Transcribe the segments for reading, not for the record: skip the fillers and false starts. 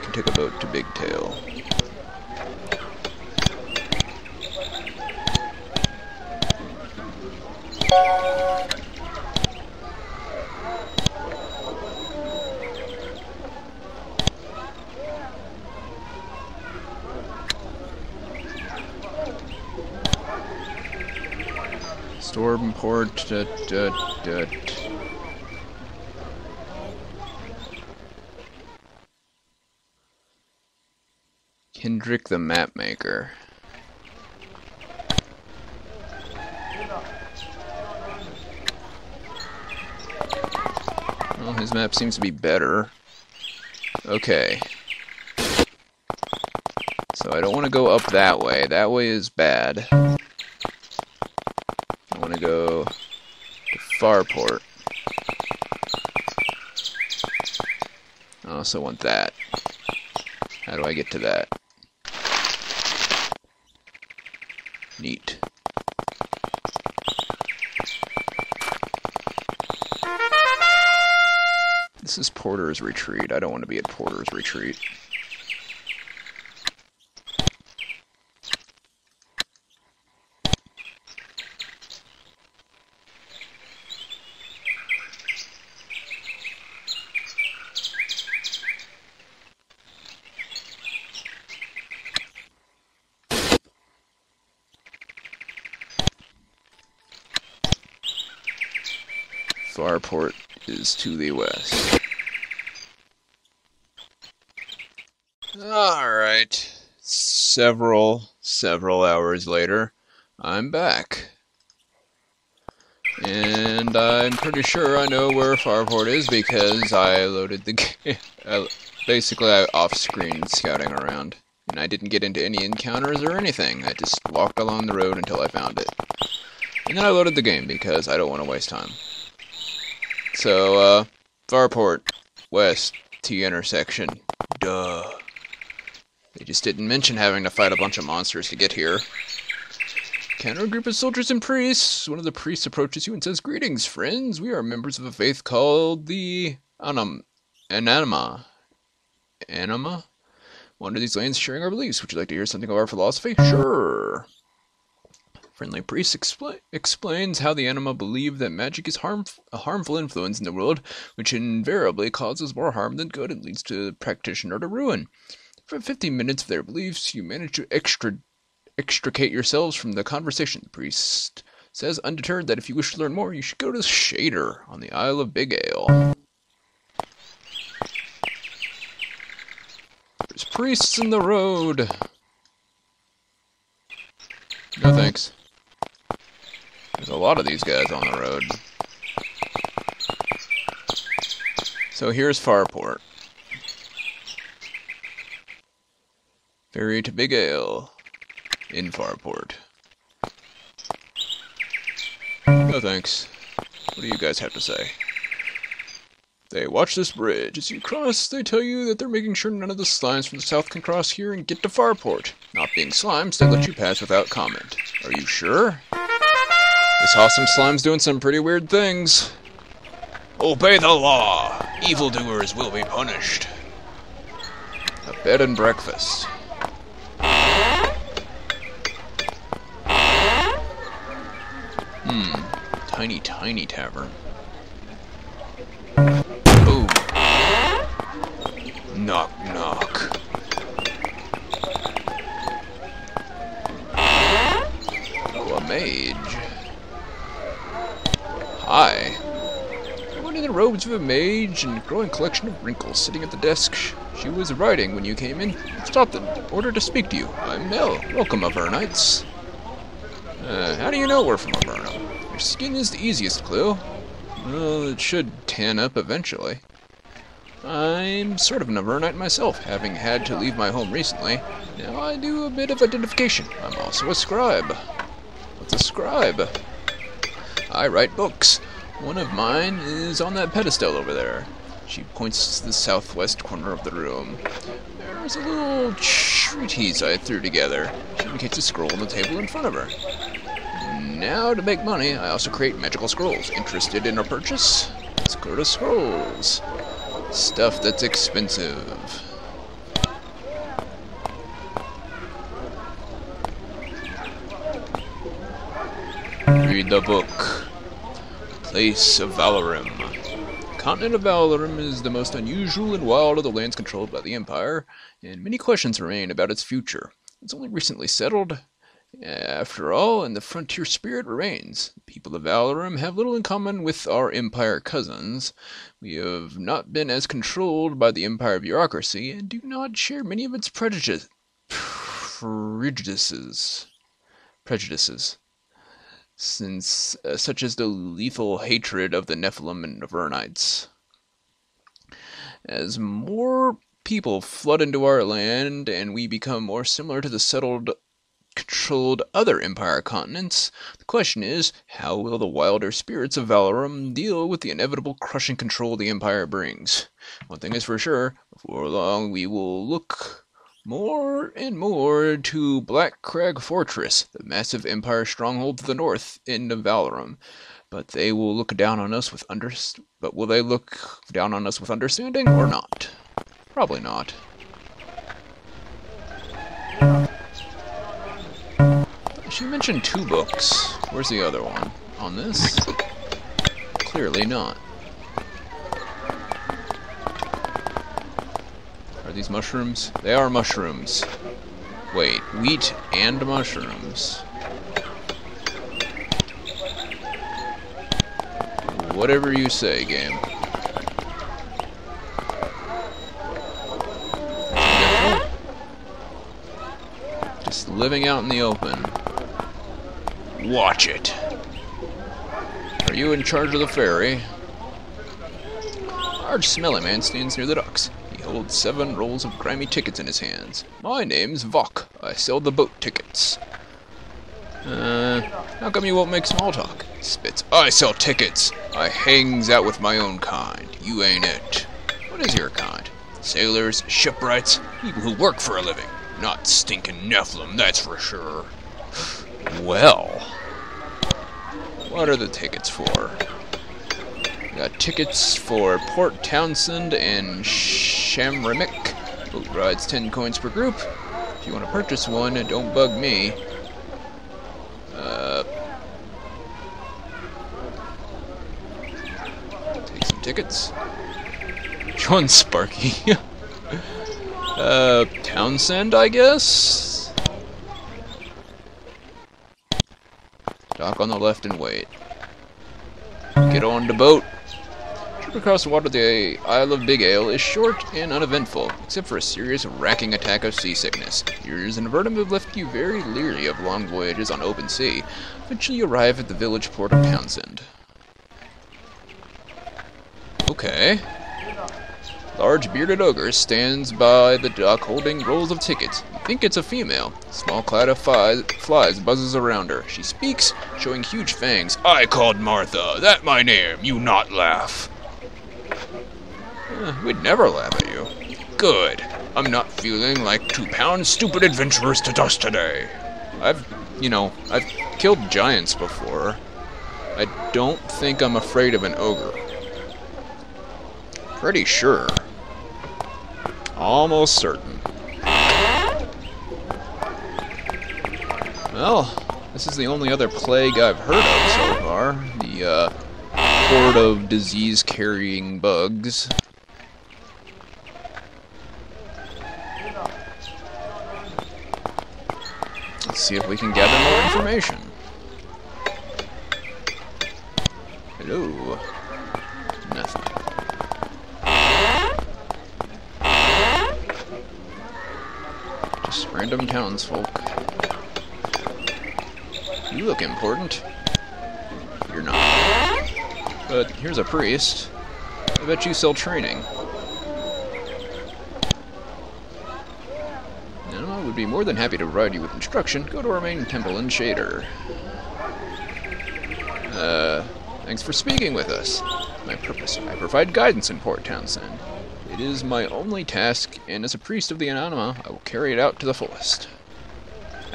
can take a boat to Bigail. Stormport. Kendrick the Mapmaker. Well, his map seems to be better. Okay. So I don't want to go up that way. That way is bad. I want to go to Farport. I also want that. How do I get to that? Neat. This is Porter's Retreat. I don't want to be at Porter's Retreat. Farport is to the west. Alright. Several hours later, I'm back. And I'm pretty sure I know where Farport is because I loaded the game. Basically, I off-screen scouting around. And I didn't get into any encounters or anything. I just walked along the road until I found it. And then I loaded the game because I don't want to waste time. So, Farport, west, T intersection. Duh. They just didn't mention having to fight a bunch of monsters to get here. Encounter a group of soldiers and priests. One of the priests approaches you and says, "Greetings, friends. We are members of a faith called the Anima. Anima? Wander these lands sharing our beliefs. Would you like to hear something of our philosophy?" Sure. Friendly priest explains how the anima believe that magic is a harmful influence in the world, which invariably causes more harm than good and leads to the practitioner to ruin. For 15 minutes of their beliefs, you manage to extricate yourselves from the conversation. The priest says, undeterred, that if you wish to learn more, you should go to Shader on the Isle of Bigail. There's priests in the road. No thanks. There's a lot of these guys on the road. So here's Farport. Ferry to Bigail in Farport. No thanks. What do you guys have to say? They watch this bridge. As you cross, they tell you that they're making sure none of the slimes from the south can cross here and get to Farport. Not being slimes, they let you pass without comment. Are you sure? This awesome slime's doing some pretty weird things. Obey the law. Evildoers will be punished. A bed and breakfast. Tiny tavern. Boom. Knock, knock. Oh, a mage. Hi. One in the robes of a mage and a growing collection of wrinkles sitting at the desk. She was writing when you came in. Stopped in order to speak to you. I'm Nell. Welcome, Avernites. How do you know we're from Avernum? Your skin is the easiest clue. Well, it should tan up eventually. I'm sort of an Avernite myself, having had to leave my home recently. Now I do a bit of identification. I'm also a scribe. What's a scribe? I write books. One of mine is on that pedestal over there. She points to the southwest corner of the room. There's a little treatise I threw together. She indicates a scroll on the table in front of her. Now, to make money, I also create magical scrolls. Interested in a purchase? Let's go to scrolls. Stuff that's expensive. Read the book. Place of Avernum. The continent of Avernum is the most unusual and wild of the lands controlled by the Empire, and many questions remain about its future. It's only recently settled, after all, and the frontier spirit remains. The people of Avernum have little in common with our Empire cousins. We have not been as controlled by the Empire bureaucracy, and do not share many of its prejudices. Since such as the lethal hatred of the Nephilim and Avernites. As more people flood into our land and we become more similar to the settled, controlled other Empire continents, the question is, how will the wilder spirits of Avernum deal with the inevitable crushing control the Empire brings? One thing is for sure, before long we will look more and more to Black Crag Fortress, the massive Empire stronghold to the north end of Avernum. But they will look down on us with will they look down on us with understanding or not? Probably not. She mentioned 2 books. Where's the other one? On this? Clearly not. Are these mushrooms? They are mushrooms. Wait, wheat and mushrooms. Whatever you say, game. Just living out in the open. Watch it. Are you in charge of the ferry? A large smelly man stands near the docks. He holds 7 rolls of grimy tickets in his hands. My name's Vok. I sell the boat tickets. How come you won't make small talk? Spits. I sell tickets. I hangs out with my own kind. You ain't it. What is your kind? Sailors, shipwrights, people who work for a living. Not stinking Nephilim, that's for sure. Well, what are the tickets for? We got tickets for Port Townsend and Shamramick. Boat rides 10 coins per group. If you want to purchase one, don't bug me. Take some tickets. Which one's Sparky? Townsend, I guess? Dock on the left and wait. Get on the boat. Trip across the water to the Isle of Bigail is short and uneventful, except for a serious, racking attack of seasickness. Years in Avernum have left you very leery of long voyages on open sea. Eventually you arrive at the village port of Townsend. Okay. Large bearded ogre stands by the dock holding rolls of tickets. You think it's a female. Small cloud of flies buzzes around her. She speaks, showing huge fangs. I called Martha. That my name. You not laugh. We'd never laugh at you. Good. I'm not feeling like 2 pound stupid adventurers to dust today. I've killed giants before. I don't think I'm afraid of an ogre. Pretty sure. Almost certain. Well, this is the only other plague I've heard of so far. The horde of disease-carrying bugs. Let's see if we can gather more information. Hello. Nothing. Just random townsfolk. You look important. You're not. But here's a priest. I bet you sell training. No, I would be more than happy to provide you with instruction. Go to our main temple in Shader. Thanks for speaking with us. My purpose. I provide guidance in Port Townsend. It is my only task, and as a priest of the Anima, I will carry it out to the fullest.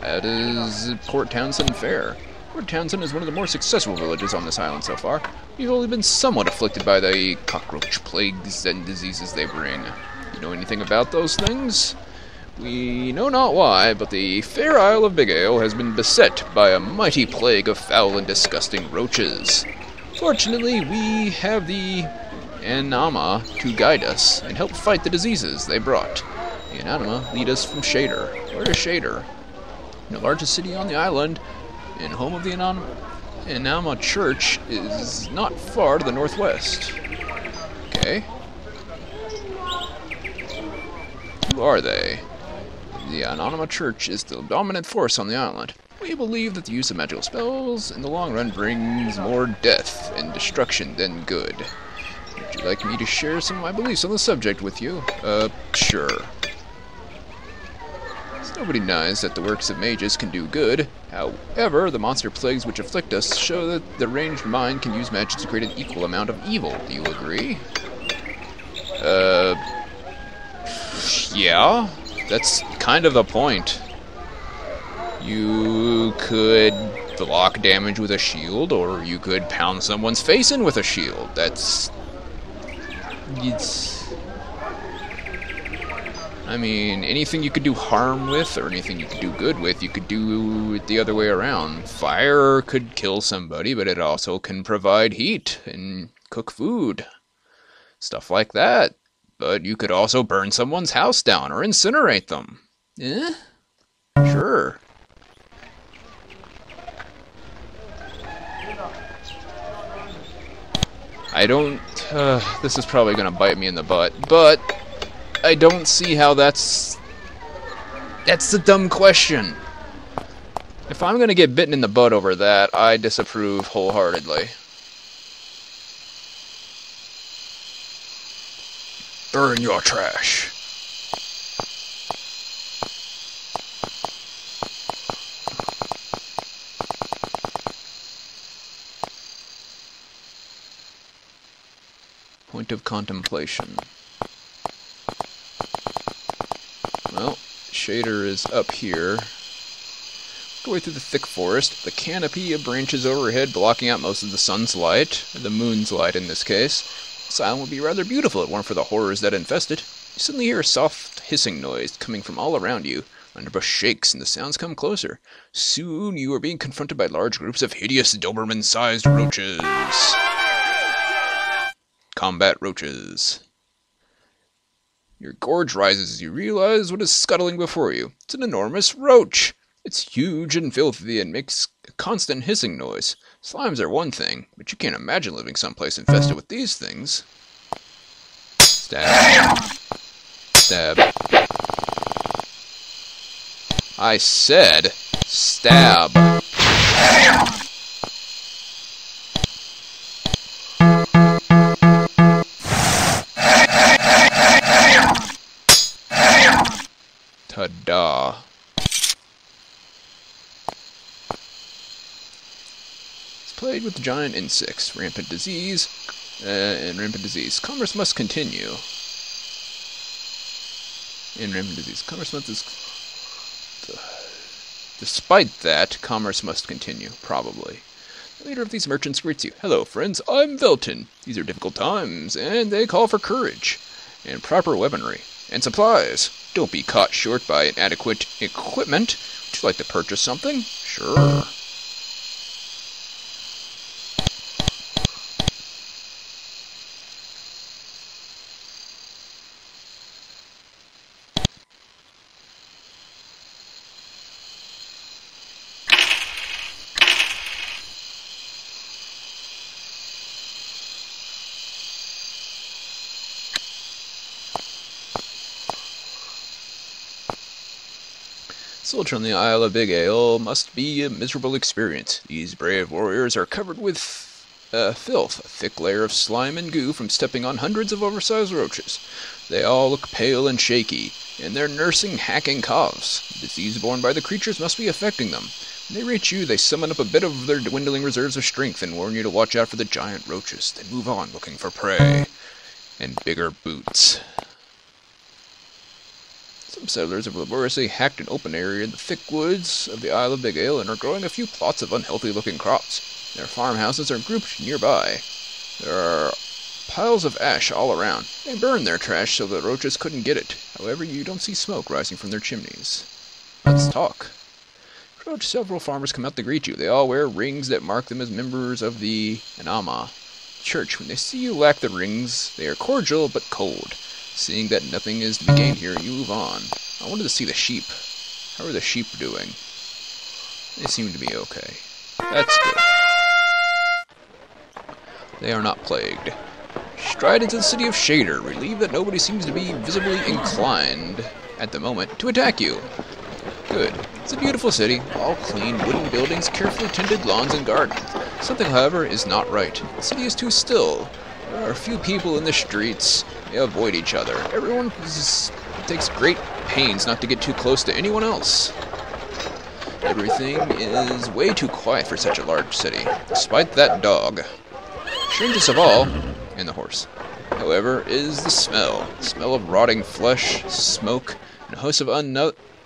That is Port Townsend fair. Port Townsend is one of the more successful villages on this island so far. We've only been somewhat afflicted by the cockroach plagues and diseases they bring. You know anything about those things? We know not why, but the fair Isle of Bigail has been beset by a mighty plague of foul and disgusting roaches. Fortunately, we have the Anama to guide us and help fight the diseases they brought. The Anama lead us from Shader. Where is Shader? The largest city on the island, and home of the Anama Church, is not far to the northwest. Okay. Who are they? The Anonymous Church is the dominant force on the island. We believe that the use of magical spells in the long run brings more death and destruction than good. Would you like me to share some of my beliefs on the subject with you? Sure. Nobody denies that the works of mages can do good. However, the monster plagues which afflict us show that the ranged mind can use magic to create an equal amount of evil. Do you agree? Yeah. That's kind of the point. You could block damage with a shield, or you could pound someone's face in with a shield. I mean, anything you could do harm with, or anything you could do good with, you could do it the other way around. Fire could kill somebody, but it also can provide heat and cook food. Stuff like that. But you could also burn someone's house down or incinerate them. Eh? Sure. I don't... this is probably going to bite me in the butt, but I don't see how that's a dumb question. If I'm going to get bitten in the butt over that, I disapprove wholeheartedly. Burn your trash. Point of contemplation. Well, Shader is up here. Go through the thick forest. The canopy of branches overhead blocking out most of the sun's light, or the moon's light in this case. This island would be rather beautiful if it weren't for the horrors that infest it. You suddenly hear a soft hissing noise coming from all around you. Underbrush shakes and the sounds come closer. Soon you are being confronted by large groups of hideous Doberman-sized roaches. Combat roaches. Your gorge rises as you realize what is scuttling before you. It's an enormous roach. It's huge and filthy and makes a constant hissing noise. Slimes are one thing, but you can't imagine living someplace infested with these things. Stab. Stab. I said stab. Ta-da. Plagued with giant insects, rampant disease. Commerce must continue. Despite that, commerce must continue, probably. The leader of these merchants greets you. Hello, friends, I'm Velton. These are difficult times, and they call for courage, and proper weaponry, and supplies. Don't be caught short by inadequate equipment. Would you like to purchase something? Sure. Soldier on the Isle of Bigail must be a miserable experience. These brave warriors are covered with filth, a thick layer of slime and goo from stepping on hundreds of oversized roaches. They all look pale and shaky, and they're nursing hacking coughs. The disease borne by the creatures must be affecting them. When they reach you, they summon up a bit of their dwindling reserves of strength and warn you to watch out for the giant roaches, then move on looking for prey and bigger boots. Some settlers have laboriously hacked an open area in the thick woods of the Isle of Bigail and are growing a few plots of unhealthy-looking crops. Their farmhouses are grouped nearby. There are Piles of ash all around. They burned their trash so the roaches couldn't get it. However, you don't see smoke rising from their chimneys. Let's talk. Approach. Several farmers come out to greet you. They all wear rings that mark them as members of the Anama church. When they see you lack the rings, they are cordial but cold. Seeing that nothing is to be gained here, you move on. I wanted to see the sheep. How are the sheep doing? They seem to be okay. That's good. They are not plagued. Stride into the city of Shader, relieved that nobody seems to be visibly inclined, at the moment, to attack you. Good. It's a beautiful city, all clean wooden buildings, carefully tended lawns and gardens. Something, however, is not right. The city is too still. There are few people in the streets. They avoid each other. Everyone takes great pains not to get too close to anyone else. Everything is way too quiet for such a large city, despite that dog. Strangest of all, and the horse, however, is the smell. The smell of rotting flesh, smoke, and a host of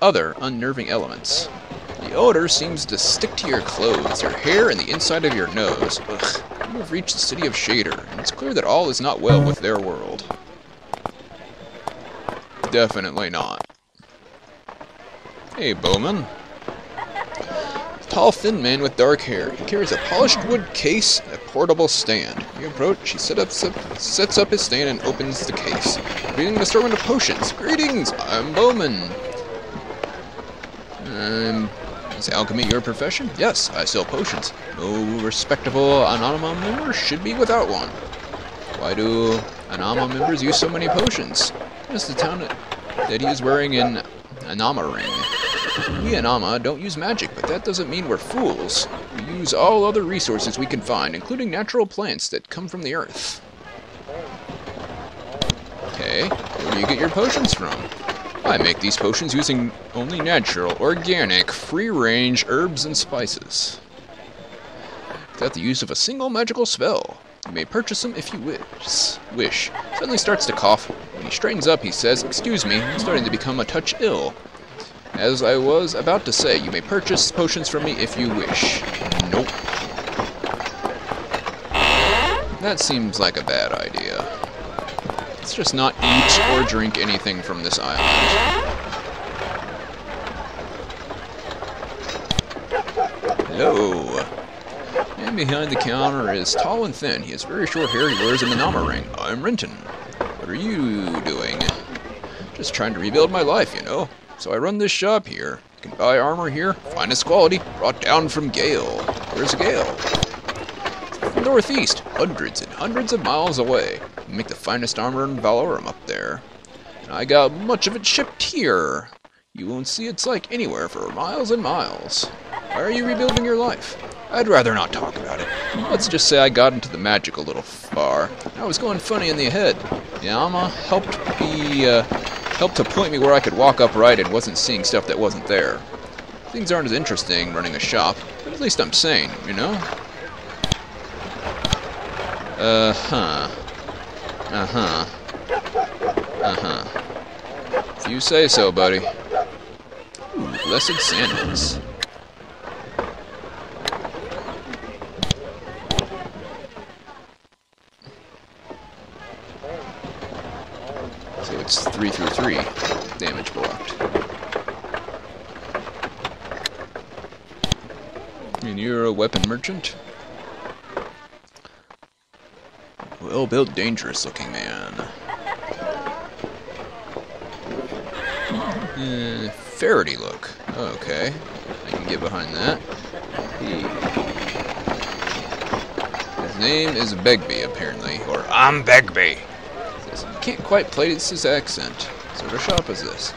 other unnerving elements. The odor seems to stick to your clothes, your hair, and the inside of your nose. Ugh. You have reached the city of Shader, and it's clear that all is not well with their world. Definitely not. Hey, Bowman. Tall, thin man with dark hair. He carries a polished wood case and a portable stand. You approach, he sets up his stand and opens the case, revealing an assortment of potions. Greetings, I'm Bowman. Is alchemy your profession? Yes, I sell potions. No respectable Anama member should be without one. Why do Anama members use so many potions? Notice the town that he is wearing an Anama ring. We Anama don't use magic, but that doesn't mean we're fools. We use all other resources we can find, including natural plants that come from the earth. Okay, where do you get your potions from? I make these potions using only natural, organic, free-range herbs and spices. Without the use of a single magical spell. You may purchase them if you wish. Suddenly starts to cough. When he straightens up, he says, "Excuse me, I'm starting to become a touch ill. As I was about to say, you may purchase potions from me if you wish." Nope. That seems like a bad idea. Let's just not eat or drink anything from this island. Hello. Man behind the counter is tall and thin. He has very short hair. He wears a Manama ring. I'm Renton. What are you doing? Just trying to rebuild my life, you know. So I run this shop here. You can buy armor here, finest quality, brought down from Gale. Where's Gale? From northeast, hundreds and hundreds of miles away. We make the finest armor in Valorum up there. And I got much of it shipped here. You won't see its like anywhere for miles and miles. Why are you rebuilding your life? I'd rather not talk about it. Let's just say I got into the magic a little far. I was going funny in the head. Yama helped to point me where I could walk upright and wasn't seeing stuff that wasn't there. Things aren't as interesting running a shop, but at least I'm sane, you know? If you say so, buddy. Ooh, blessed sandals. So it's 3 through 3 damage blocked. And you're a weapon merchant? Well-built, dangerous-looking man. Ferrety look. Okay. I can get behind that. His name is Begbie, apparently. Or, I'm Begbie! You can't quite place his accent. What sort of shop is this?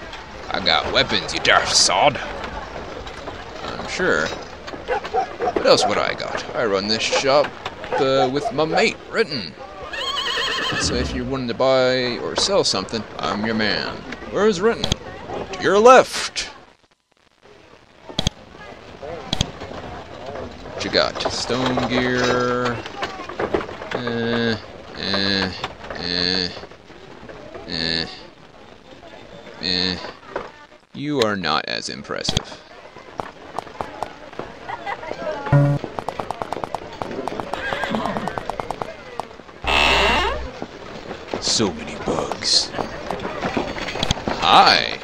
I got weapons, you daft sod. I'm sure. What else would I got? I run this shop with my mate, Renton. So if you're wanting to buy or sell something, I'm your man. Where's Renton? To your left. What you got? Stone gear. You are not as impressive. so many bugs. Hi.